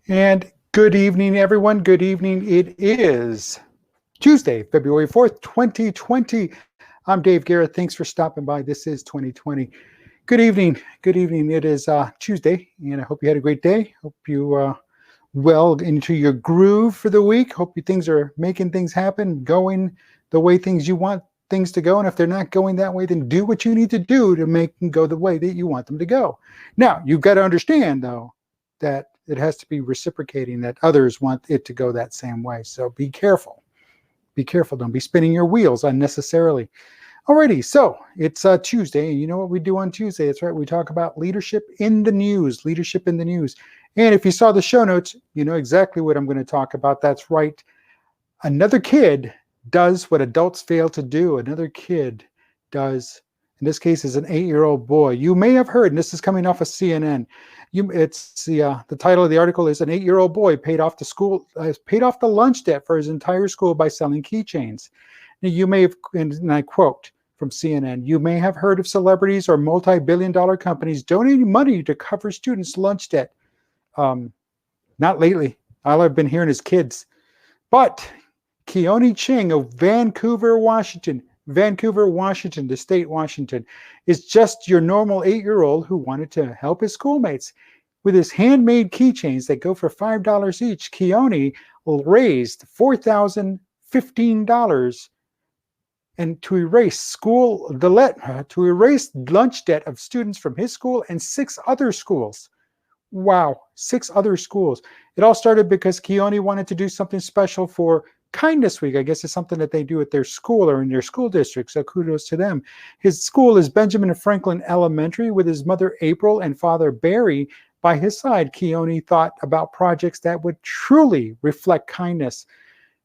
And good evening, everyone. Good evening. It is Tuesday, February 4th, 2020. I'm Dave Guerra. Thanks for stopping by. This is 2020. Good evening. Good evening. It is Tuesday, and I hope you had a great day. Hope you well into your groove for the week. Hope you things are making things happen, going the way things you want things to go. And if they're not going that way, then do what you need to do to make them go the way that you want them to go. Now, you've got to understand, though, that it has to be reciprocating, that others want it to go that same way. So be careful. Be careful. Don't be spinning your wheels unnecessarily. Alrighty, so it's Tuesday, and you know what we do on Tuesday? That's right, we talk about leadership in the news, leadership in the news. And if you saw the show notes, you know exactly what I'm going to talk about. That's right. Another kid does what adults fail to do. Another kid does, in this case, is an 8-year-old boy. You may have heard, and this is coming off of CNN. It's the title of the article is an 8-year-old boy paid off the lunch debt for his entire school by selling keychains. Now, you may have, and I quote from CNN, you may have heard of celebrities or multi-billion-dollar companies donating money to cover students' lunch debt. Not lately. All I've been hearing is kids. But Keone Ching of Vancouver, Washington, the state Washington, is just your normal 8-year-old who wanted to help his schoolmates. With his handmade keychains that go for $5 each, Keone raised $4,015 and to erase lunch debt of students from his school and 6 other schools. Wow, 6 other schools. It all started because Keone wanted to do something special for Kindness Week. I guess it's something that they do at their school or in their school district, so kudos to them. His school is Benjamin Franklin Elementary. With his mother April and father Barry by his side, Keone thought about projects that would truly reflect kindness.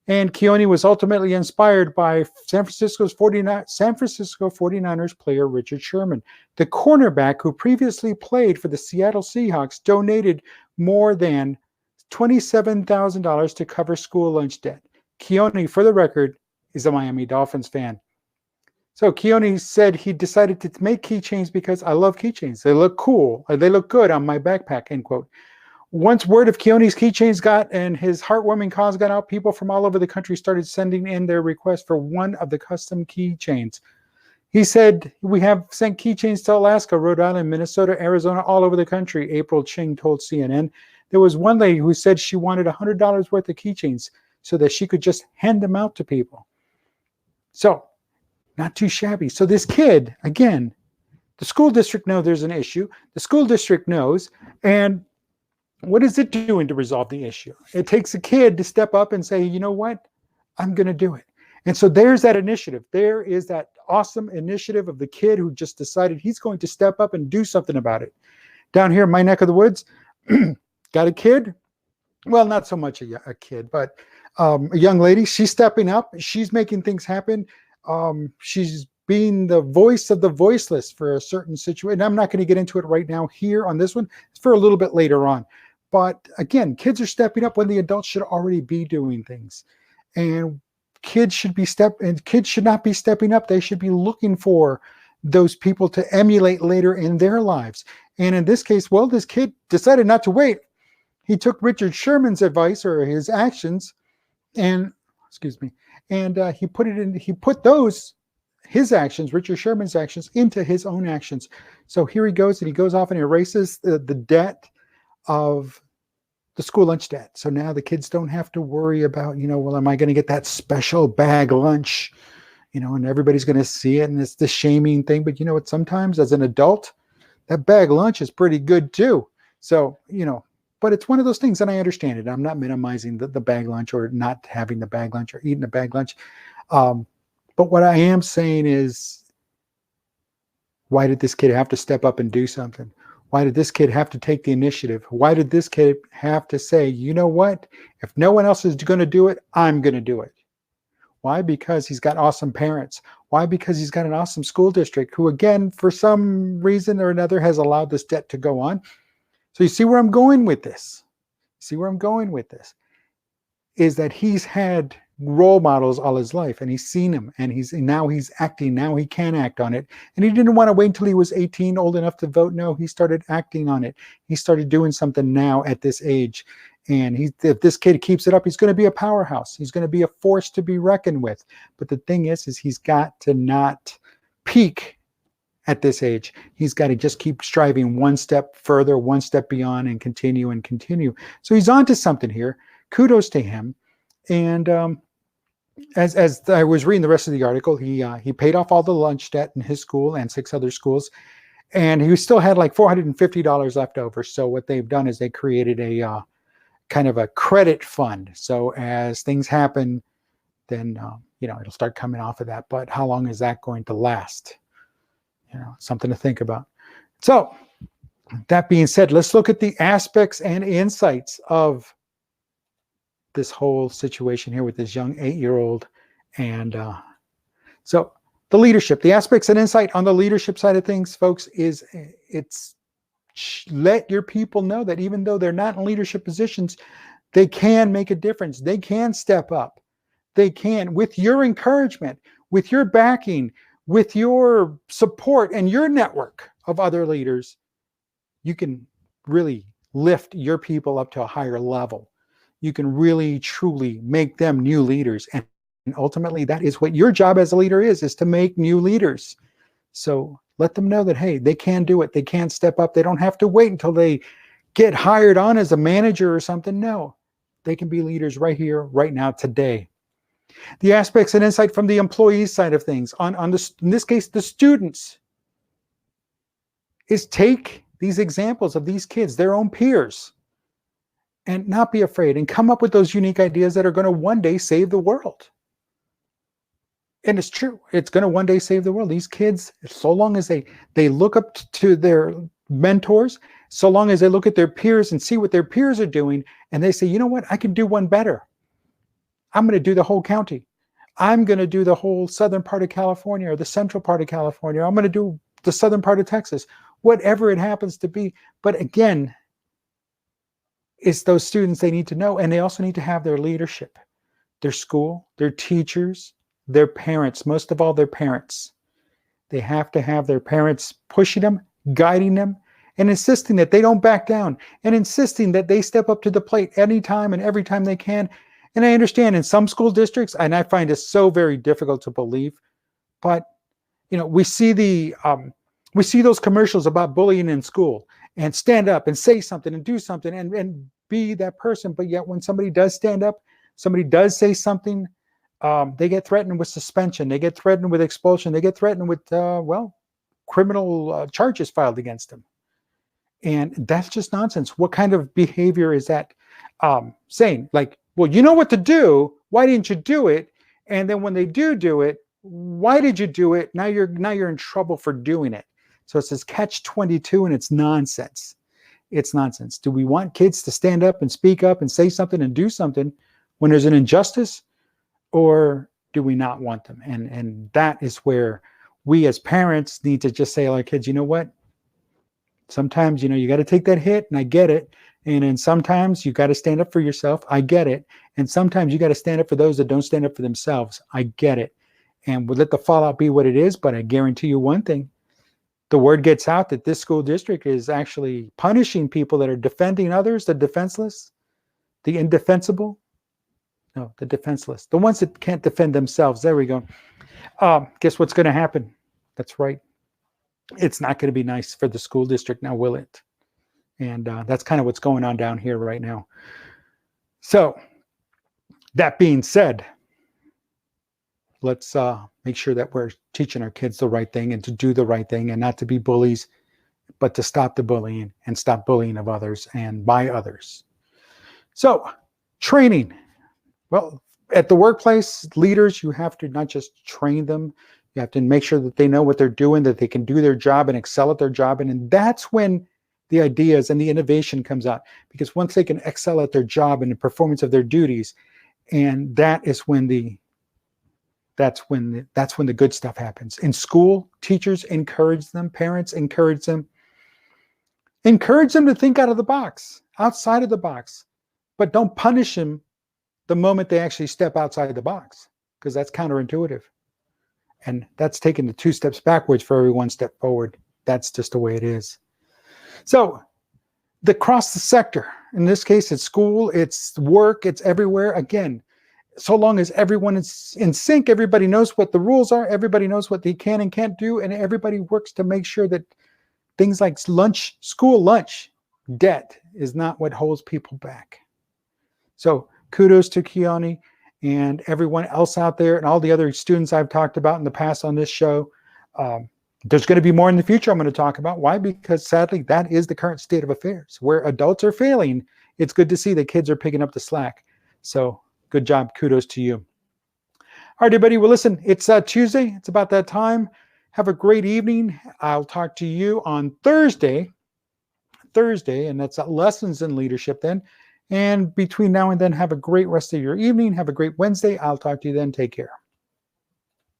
And Keone was ultimately inspired by San Francisco 49ers player Richard Sherman. The cornerback who previously played for the Seattle Seahawks donated more than $27,000 to cover school lunch debt. Keone, for the record, is a Miami Dolphins fan. So Keone said he decided to make keychains because I love keychains. They look cool. They look good on my backpack, end quote. Once word of Keone's keychains and his heartwarming cause got out, people from all over the country started sending in their request for one of the custom keychains. He said, we have sent keychains to Alaska, Rhode Island, Minnesota, Arizona, all over the country, April Ching told CNN. There was one lady who said she wanted $100 worth of keychains so that she could just hand them out to people. So, not too shabby. So this kid, again, the school district knows there's an issue. The school district knows, and what is it doing to resolve the issue? It takes a kid to step up and say, you know what? I'm going to do it. And so there's that initiative. There is that awesome initiative of the kid who just decided he's going to step up and do something about it. Down here in my neck of the woods, got a kid. Well, not so much a kid, but a young lady. She's stepping up. She's making things happen. She's being the voice of the voiceless for a certain situation. I'm not going to get into it right now here on this one. It's for a little bit later on. But again, kids are stepping up when the adults should already be doing things. And kids should not be stepping up. They should be looking for those people to emulate later in their lives. And in this case, well, this kid decided not to wait. He took Richard Sherman's advice or his actions and he put Richard Sherman's actions into his own actions. So here he goes, and he goes off and erases the debt of the school lunch debt. So now the kids don't have to worry about, well, am I going to get that special bag lunch? And everybody's going to see it, and it's the shaming thing. But you know what? Sometimes as an adult, that bag lunch is pretty good too. So, but it's one of those things, and I understand it. I'm not minimizing the bag lunch or not having the bag lunch or eating the bag lunch. But what I am saying is, why did this kid have to step up and do something? Why did this kid have to take the initiative? Why did this kid have to say, you know what? If no one else is going to do it, I'm going to do it. Why? Because he's got awesome parents. Why? Because he's got an awesome school district who, again, for some reason or another, has allowed this debt to go on. So you see where I'm going with this? Is that he's had role models all his life, and he's seen them, and now he's acting. Now he can act on it, and he didn't want to wait until he was 18, old enough to vote. No, he started acting on it. He started doing something now at this age, And if this kid keeps it up, he's going to be a powerhouse. He's going to be a force to be reckoned with. But the thing is he's got to not peak at this age. He's got to just keep striving one step further, one step beyond, and continue and continue. So he's on to something here. Kudos to him. And as I was reading the rest of the article, he paid off all the lunch debt in his school and 6 other schools. And he still had like $450 left over. So what they've done is they created a kind of a credit fund. So as things happen, then it'll start coming off of that. But how long is that going to last? Something to think about. So that being said, let's look at the aspects and insights of this whole situation here with this young 8-year-old. And so the leadership, the aspects and insight on the leadership side of things, folks, it's let your people know that even though they're not in leadership positions, they can make a difference. They can step up. They can, with your encouragement, with your backing, with your support and your network of other leaders, you can really lift your people up to a higher level. You can really, truly make them new leaders. And ultimately, that is what your job as a leader is to make new leaders. So let them know that, hey, they can do it. They can step up. They don't have to wait until they get hired on as a manager or something. No, they can be leaders right here, right now, today. The aspects and insight from the employees side of things, in this case, the students, is take these examples of these kids, their own peers, and not be afraid and come up with those unique ideas that are going to one day save the world. And it's true. It's going to one day save the world. These kids, so long as they look up to their mentors, so long as they look at their peers and see what their peers are doing, and they say, you know what, I can do one better. I'm going to do the whole county. I'm going to do the whole southern part of California or the central part of California. I'm going to do the southern part of Texas, whatever it happens to be. But again, it's those students they need to know, and they also need to have their leadership, their school, their teachers, their parents, most of all their parents. They have to have their parents pushing them, guiding them, and insisting that they don't back down, and insisting that they step up to the plate anytime and every time they can. And I understand in some school districts, and I find it so very difficult to believe, but we see those commercials about bullying in school, and stand up and say something and do something and be that person. But yet when somebody does stand up, somebody does say something, they get threatened with suspension, they get threatened with expulsion, they get threatened with, criminal charges filed against them. And that's just nonsense. What kind of behavior is that saying? Like, well, you know what to do, why didn't you do it? And then when they do it, why did you do it? Now you're in trouble for doing it. So it's this catch-22, and it's nonsense. It's nonsense. Do we want kids to stand up and speak up and say something and do something when there's an injustice, or do we not want them? And that is where we as parents need to just say to our kids, you know what? Sometimes, you got to take that hit, and I get it. And then sometimes you got to stand up for yourself. I get it. And sometimes you got to stand up for those that don't stand up for themselves. I get it. And we'll let the fallout be what it is. But I guarantee you one thing. The word gets out that this school district is actually punishing people that are defending others, the defenseless, the indefensible. No, the defenseless. The ones that can't defend themselves. There we go. Guess what's going to happen? That's right. It's not going to be nice for the school district now, will it? And that's kind of what's going on down here right now. So that being said, let's make sure that we're teaching our kids the right thing and to do the right thing and not to be bullies, but to stop the bullying and stop bullying of others and by others. So training. Well, at the workplace, leaders, you have to not just train them, you have to make sure that they know what they're doing, that they can do their job and excel at their job. And that's when the ideas and the innovation comes out, because once they can excel at their job and the performance of their duties, and that's when the good stuff happens. In school, teachers encourage them, parents encourage them to think out of the box, outside of the box, but don't punish them the moment they actually step outside the box, because that's counterintuitive. And that's taking the 2 steps backwards for every 1 step forward. That's just the way it is. So across the sector, In this case, it's school, it's work, it's everywhere. Again, so long as everyone is in sync, everybody knows what the rules are, everybody knows what they can and can't do, and everybody works to make sure that things like lunch, school lunch debt is not what holds people back. So kudos to Keone and everyone else out there and all the other students I've talked about in the past on this show. There's going to be more in the future I'm going to talk about. Why? Because sadly, that is the current state of affairs. Where adults are failing, it's good to see that kids are picking up the slack. So good job. Kudos to you. All right, everybody. Well, listen, it's Tuesday. It's about that time. Have a great evening. I'll talk to you on Thursday, and that's Lessons in Leadership then. And between now and then, have a great rest of your evening. Have a great Wednesday. I'll talk to you then. Take care.